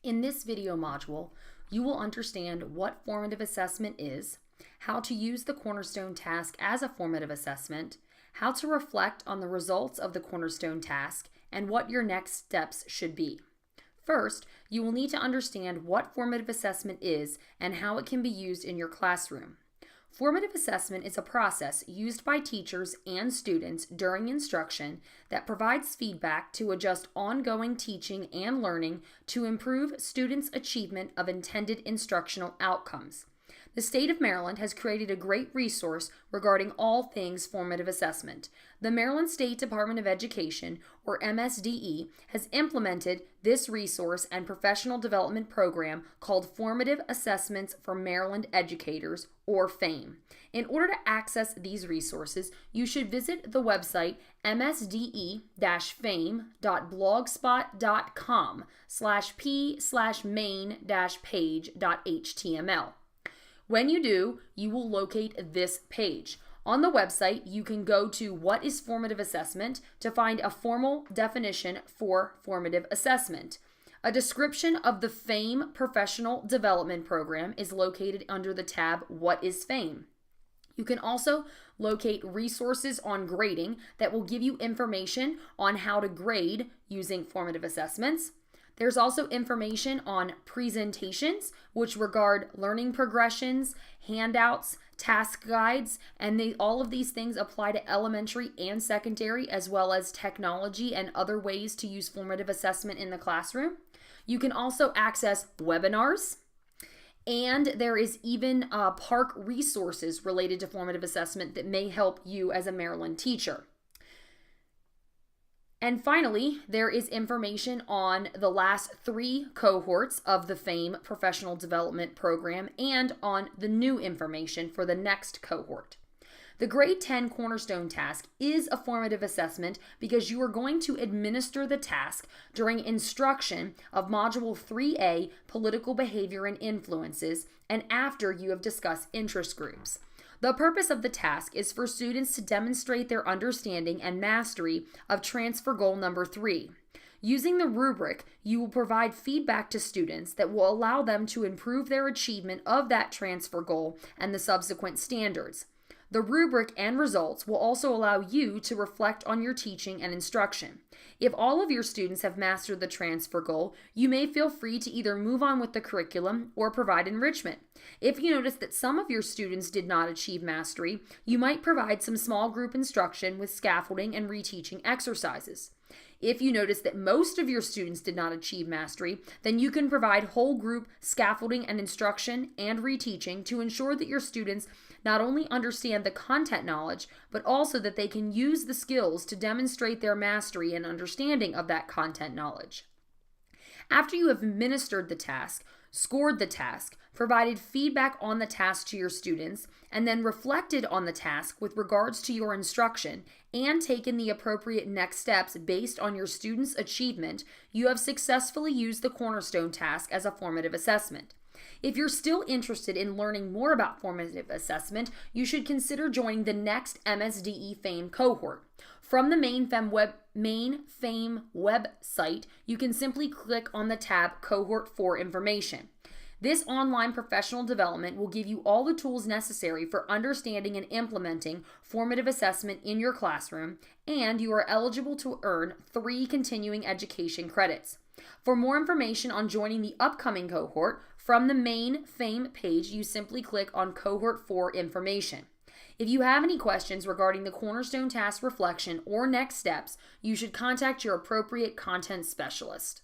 In this video module, you will understand what formative assessment is, how to use the Cornerstone task as a formative assessment, how to reflect on the results of the Cornerstone task, and what your next steps should be. First, you will need to understand what formative assessment is and how it can be used in your classroom. Formative assessment is a process used by teachers and students during instruction that provides feedback to adjust ongoing teaching and learning to improve students' achievement of intended instructional outcomes. The state of Maryland has created a great resource regarding all things formative assessment. The Maryland State Department of Education, or MSDE, has implemented this resource and professional development program called Formative Assessments for Maryland Educators, or FAME. In order to access these resources, you should visit the website msde-fame.blogspot.com/p/main-page.html. When you do, you will locate this page. On the website, you can go to What is Formative Assessment to find a formal definition for formative assessment. A description of the FAME Professional Development Program is located under the tab What is FAME? You can also locate resources on grading that will give you information on how to grade using formative assessments. There's also information on presentations, which regard learning progressions, handouts, task guides, and all of these things apply to elementary and secondary, as well as technology and other ways to use formative assessment in the classroom. You can also access webinars, and there is even PARCC resources related to formative assessment that may help you as a Maryland teacher. And finally, there is information on the last 3 cohorts of the FAME Professional Development Program and on the new information for the next cohort. The Grade 10 Cornerstone task is a formative assessment because you are going to administer the task during instruction of Module 3A, Political Behavior and Influences, and after you have discussed interest groups. The purpose of the task is for students to demonstrate their understanding and mastery of transfer goal number 3. Using the rubric, you will provide feedback to students that will allow them to improve their achievement of that transfer goal and the subsequent standards. The rubric and results will also allow you to reflect on your teaching and instruction. If all of your students have mastered the transfer goal, you may feel free to either move on with the curriculum or provide enrichment. If you notice that some of your students did not achieve mastery, you might provide some small group instruction with scaffolding and reteaching exercises. If you notice that most of your students did not achieve mastery, then you can provide whole group scaffolding and instruction and reteaching to ensure that your students not only understand the content knowledge, but also that they can use the skills to demonstrate their mastery and understanding of that content knowledge. After you have administered the task, scored the task, provided feedback on the task to your students, and then reflected on the task with regards to your instruction, and taken the appropriate next steps based on your students' achievement, you have successfully used the Cornerstone task as a formative assessment. If you're still interested in learning more about formative assessment, you should consider joining the next MSDE FAME cohort. From the main FAME website, you can simply click on the tab Cohort 4 Information. This online professional development will give you all the tools necessary for understanding and implementing formative assessment in your classroom, and you are eligible to earn 3 continuing education credits. For more information on joining the upcoming cohort, from the main FAME page, you simply click on Cohort 4 Information. If you have any questions regarding the Cornerstone task reflection or next steps, you should contact your appropriate content specialist.